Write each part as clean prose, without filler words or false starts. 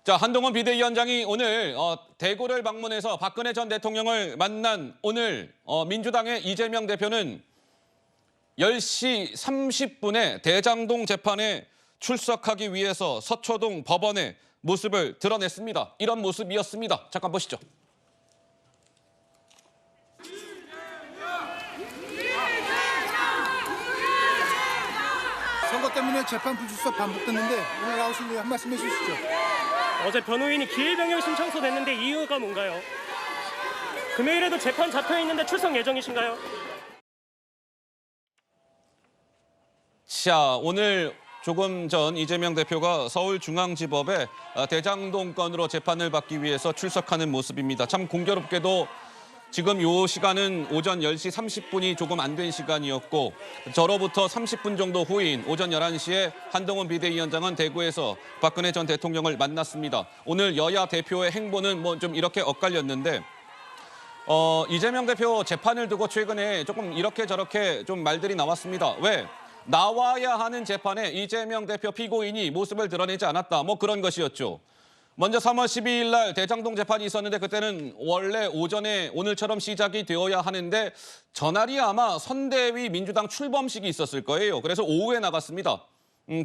자, 한동훈 비대위원장이 오늘 대구를 방문해서 박근혜 전 대통령을 만난 오늘 민주당의 이재명 대표는 10시 30분에 대장동 재판에 출석하기 위해서 서초동 법원의 모습을 드러냈습니다. 이런 모습이었습니다. 잠깐 보시죠. 선거 때문에 재판 불출석 반복됐는데 오늘 나오신 분 한 말씀 해주시죠. 어제 변호인이 기일변경 신청서 냈는데 이유가 뭔가요? 금요일에도 재판 잡혀 있는데 출석 예정이신가요? 자, 오늘 조금 전 이재명 대표가 서울중앙지법에 대장동 건으로 재판을 받기 위해서 출석하는 모습입니다. 참 공교롭게도 지금 요 시간은 오전 10시 30분이 조금 안 된 시간이었고 저로부터 30분 정도 후인 오전 11시에 한동훈 비대위원장은 대구에서 박근혜 전 대통령을 만났습니다. 오늘 여야 대표의 행보는 뭐 좀 이렇게 엇갈렸는데 이재명 대표 재판을 두고 최근에 조금 이렇게 저렇게 좀 말들이 나왔습니다. 왜? 나와야 하는 재판에 이재명 대표 피고인이 모습을 드러내지 않았다. 뭐 그런 것이었죠. 먼저 3월 12일 날 대장동 재판이 있었는데 그때는 원래 오전에 오늘처럼 시작이 되어야 하는데 전날이 아마 선대위 민주당 출범식이 있었을 거예요. 그래서 오후에 나갔습니다.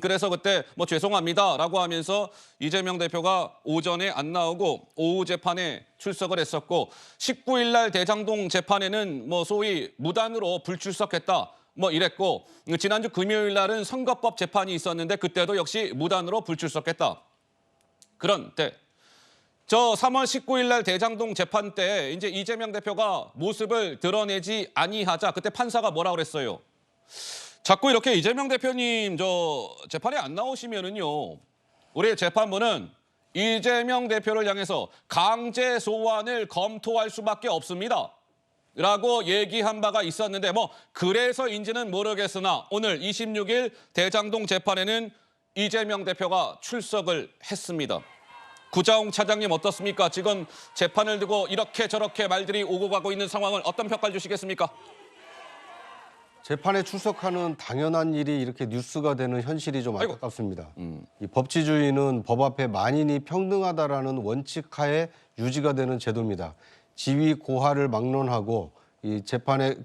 그래서 그때 뭐 죄송합니다라고 하면서 이재명 대표가 오전에 안 나오고 오후 재판에 출석을 했었고 19일 날 대장동 재판에는 뭐 소위 무단으로 불출석했다. 뭐 이랬고 지난주 금요일 날은 선거법 재판이 있었는데 그때도 역시 무단으로 불출석했다. 그런데 저 3월 19일 날 대장동 재판 때 이제 이재명 대표가 모습을 드러내지 아니하자 그때 판사가 뭐라 그랬어요? 자꾸 이렇게 이재명 대표님 저 재판에 안 나오시면은요. 우리 재판부는 이재명 대표를 향해서 강제 소환을 검토할 수밖에 없습니다. 라고 얘기한 바가 있었는데 뭐 그래서인지는 모르겠으나 오늘 26일 대장동 재판에는 이재명 대표가 출석을 했습니다. 구자홍 차장님 어떻습니까? 지금 재판을 두고 이렇게 저렇게 말들이 오고 가고 있는 상황을 어떤 평가를 주시겠습니까? 재판에 출석하는 당연한 일이 이렇게 뉴스가 되는 현실이 좀 안타깝습니다. 이 법치주의는 법 앞에 만인이 평등하다라는 원칙하에 유지가 되는 제도입니다. 지위 고하를 막론하고 이 재판에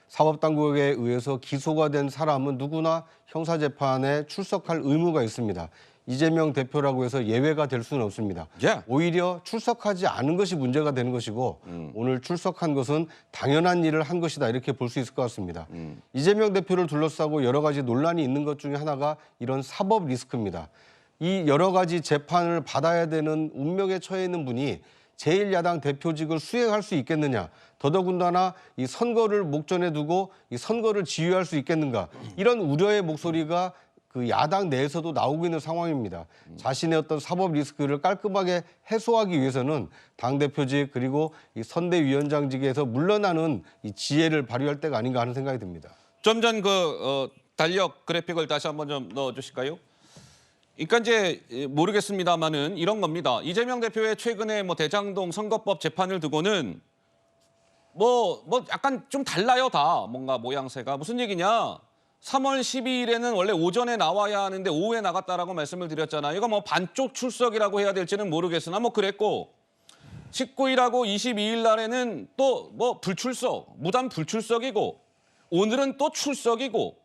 사법당국에 의해서 기소가 된 사람은 누구나 형사재판에 출석할 의무가 있습니다. 이재명 대표라고 해서 예외가 될 수는 없습니다. 오히려 출석하지 않은 것이 문제가 되는 것이고 오늘 출석한 것은 당연한 일을 한 것이다 이렇게 볼 수 있을 것 같습니다. 이재명 대표를 둘러싸고 여러 가지 논란이 있는 것 중에 하나가 이런 사법 리스크입니다. 이 여러 가지 재판을 받아야 되는 운명에 처해 있는 분이 제1야당 대표직을 수행할 수 있겠느냐. 더더군다나 이 선거를 목전에 두고 이 선거를 지휘할 수 있겠는가. 이런 우려의 목소리가 그 야당 내에서도 나오고 있는 상황입니다. 자신의 어떤 사법 리스크를 깔끔하게 해소하기 위해서는 당대표직 그리고 이 선대위원장직에서 물러나는 이 지혜를 발휘할 때가 아닌가 하는 생각이 듭니다. 좀 전 달력 그래픽을 다시 한번 좀 넣어주실까요? 그러니까 이제 모르겠습니다만은 이런 겁니다. 이재명 대표의 최근에 뭐 대장동 선거법 재판을 두고는 뭐 약간 좀 달라요 다 뭔가 모양새가 무슨 얘기냐? 3월 12일에는 원래 오전에 나와야 하는데 오후에 나갔다라고 말씀을 드렸잖아요. 이거 뭐 반쪽 출석이라고 해야 될지는 모르겠으나 뭐 그랬고 19일하고 22일 날에는 또 뭐 불출석, 무단 불출석이고 오늘은 또 출석이고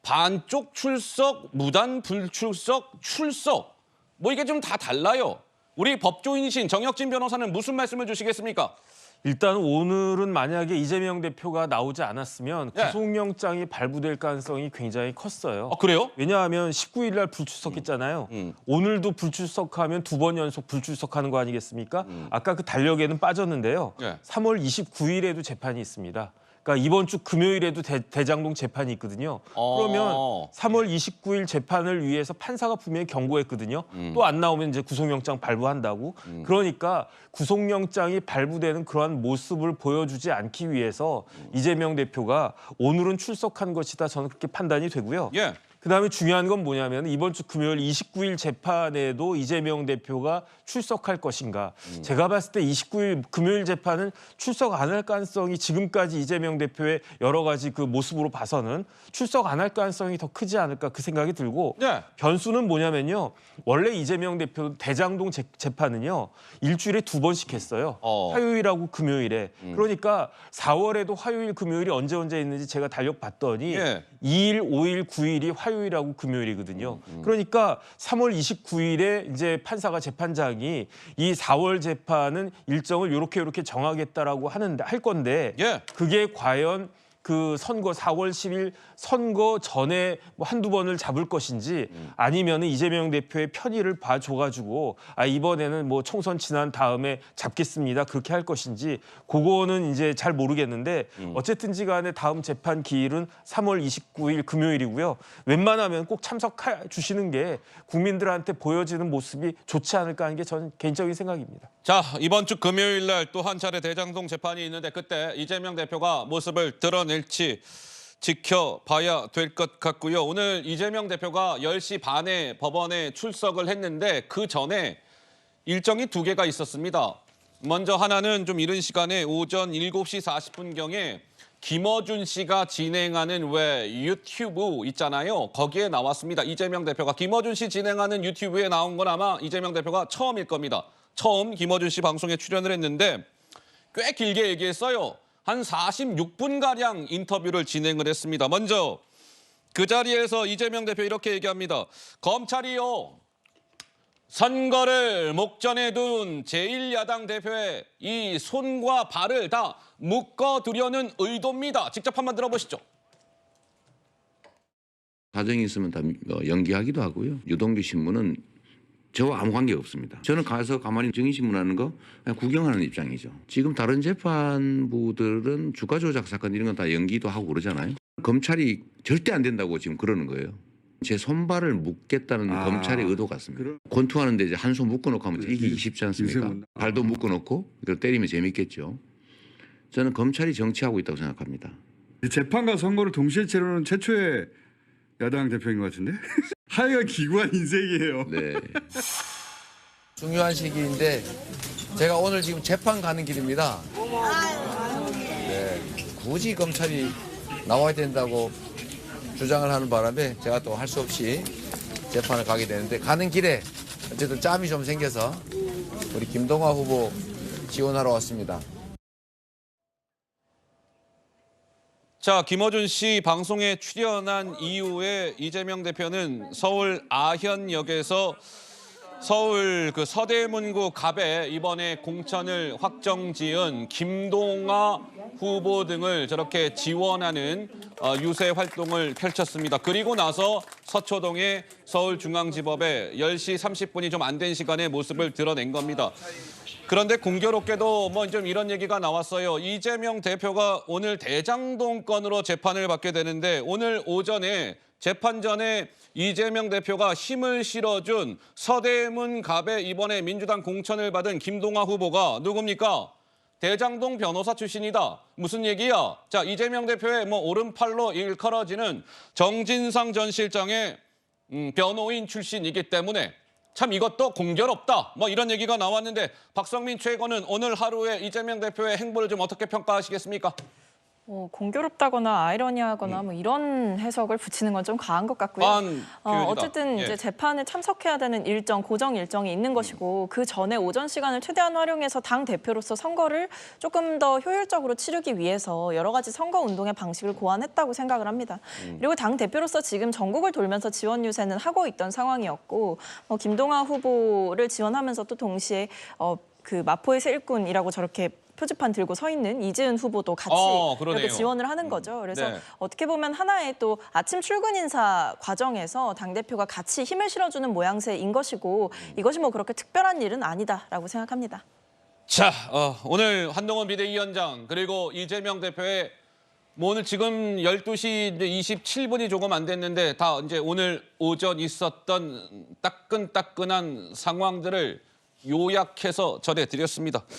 반쪽 출석, 무단 불출석, 출석. 뭐 이게 좀 다 달라요. 우리 법조인이신 정혁진 변호사는 무슨 말씀을 주시겠습니까? 일단 오늘은 만약에 이재명 대표가 나오지 않았으면 예. 구속영장이 발부될 가능성이 굉장히 컸어요. 그래요? 왜냐하면 19일 날 불출석했잖아요. 오늘도 불출석하면 2번 연속 불출석하는 거 아니겠습니까? 아까 그 달력에는 빠졌는데요. 예. 3월 29일에도 재판이 있습니다. 그러니까 이번 주 금요일에도 대장동 재판이 있거든요. 그러면 3월 29일 재판을 위해서 판사가 분명히 경고했거든요. 또 안 나오면 이제 구속영장 발부한다고. 그러니까 구속영장이 발부되는 그러한 모습을 보여주지 않기 위해서 이재명 대표가 오늘은 출석한 것이다. 저는 그렇게 판단이 되고요. 예. 그다음에 중요한 건 뭐냐면 이번 주 금요일 29일 재판에도 이재명 대표가 출석할 것인가. 제가 봤을 때 29일 금요일 재판은 출석 안 할 가능성이 지금까지 이재명 대표의 여러 가지 그 모습으로 봐서는 출석 안 할 가능성이 더 크지 않을까 그 생각이 들고 네. 변수는 뭐냐면요. 원래 이재명 대표 대장동 재판은요. 일주일에 2번씩 했어요. 화요일하고 금요일에. 그러니까 4월에도 화요일 금요일이 언제 있는지 제가 달력 봤더니 예. 2일, 5일, 9일이 화요일하고 금요일이거든요. 그러니까 3월 29일에 이제 판사가 재판장이 이 4월 재판은 일정을 이렇게 정하겠다라고 할 건데 예. 그게 과연 그 선거 4월 10일 선거 전에 뭐 한두 번을 잡을 것인지 아니면은 이재명 대표의 편의를 봐줘가지고 이번에는 뭐 총선 지난 다음에 잡겠습니다 그렇게 할 것인지 그거는 이제 잘 모르겠는데 어쨌든지 간에 다음 재판 기일은 3월 29일 금요일이고요. 웬만하면 꼭 참석해 주시는 게 국민들한테 보여지는 모습이 좋지 않을까 하는 게 저는 개인적인 생각입니다. 자, 이번 주 금요일 날 또 한 차례 대장동 재판이 있는데 그때 이재명 대표가 모습을 드러낼지 지켜봐야 될 것 같고요. 오늘 이재명 대표가 10시 반에 법원에 출석을 했는데 그 전에 일정이 2개가 있었습니다. 먼저 하나는 좀 이른 시간에 오전 7시 40분경에 김어준 씨가 진행하는 왜 유튜브 있잖아요. 거기에 나왔습니다. 이재명 대표가 김어준 씨 진행하는 유튜브에 나온 건 아마 이재명 대표가 처음일 겁니다. 처음 김어준 씨 방송에 출연을 했는데 꽤 길게 얘기했어요. 한 46분가량 인터뷰를 진행을 했습니다. 먼저 그 자리에서 이재명 대표 이렇게 얘기합니다. 검찰이요. 선거를 목전에 둔 제1야당 대표의 이 손과 발을 다 묶어두려는 의도입니다. 직접 한번 들어보시죠. 사정이 있으면 다 연기하기도 하고요. 유동규 신문은 저와 아무 관계가 없습니다. 저는 가서 가만히 증인신문하는 거 그냥 구경하는 입장이죠. 지금 다른 재판부들은 주가 조작 사건 이런 건 다 연기도 하고 그러잖아요. 검찰이 절대 안 된다고 지금 그러는 거예요. 제 손발을 묶겠다는 검찰의 의도 같습니다. 권투하는데 이제 한 손 묶어놓고 하면 이기기 쉽지 않습니까? 발도 묶어놓고 이걸 때리면 재밌겠죠. 저는 검찰이 정치하고 있다고 생각합니다. 재판과 선거를 동시에 치르는 최초의 야당 대표인 것 같은데? 하여간 기구한 인생이에요. 네. 중요한 시기인데 제가 오늘 지금 재판 가는 길입니다. 네, 굳이 검찰이 나와야 된다고 주장을 하는 바람에 제가 또 할 수 없이 재판을 가게 되는데 가는 길에 어쨌든 짬이 좀 생겨서 우리 김동화 후보 지원하러 왔습니다. 자, 김어준 씨 방송에 출연한 이후에 이재명 대표는 서울 아현역에서 서울 그 서대문구 갑에 이번에 공천을 확정지은 김동화 후보 등을 저렇게 지원하는 유세 활동을 펼쳤습니다. 그리고 나서 서초동의 서울중앙지법에 10시 30분이 좀 안 된 시간에 모습을 드러낸 겁니다. 그런데 공교롭게도 뭐 좀 이런 얘기가 나왔어요. 이재명 대표가 오늘 대장동 건으로 재판을 받게 되는데 오늘 오전에 재판 전에 이재명 대표가 힘을 실어준 서대문 갑에 이번에 민주당 공천을 받은 김동화 후보가 누굽니까? 대장동 변호사 출신이다. 무슨 얘기야? 자, 이재명 대표의 뭐 오른팔로 일컬어지는 정진상 전 실장의 변호인 출신이기 때문에 참 이것도 공교롭다. 뭐 이런 얘기가 나왔는데 박성민 최고는 오늘 하루에 이재명 대표의 행보를 좀 어떻게 평가하시겠습니까? 공교롭다거나 아이러니하거나 뭐 이런 해석을 붙이는 건 좀 과한 것 같고요. 어쨌든 이제 재판에 참석해야 되는 일정, 고정 일정이 있는 것이고 그 전에 오전 시간을 최대한 활용해서 당 대표로서 선거를 조금 더 효율적으로 치르기 위해서 여러 가지 선거 운동의 방식을 고안했다고 생각을 합니다. 그리고 당 대표로서 지금 전국을 돌면서 지원 유세는 하고 있던 상황이었고 김동화 후보를 지원하면서 또 동시에 그 마포의 새 일꾼이라고 저렇게 표지판 들고 서 있는 이재은 후보도 같이 이렇게 지원을 하는 거죠. 그래서 네. 어떻게 보면 하나의 또 아침 출근 인사 과정에서 당대표가 같이 힘을 실어주는 모양새인 것이고 이것이 뭐 그렇게 특별한 일은 아니다라고 생각합니다. 자, 오늘 한동훈 비대위원장 그리고 이재명 대표의 뭐 오늘 지금 12시 27분이 조금 안 됐는데 다 이제 오늘 오전 있었던 따끈따끈한 상황들을 요약해서 전해드렸습니다.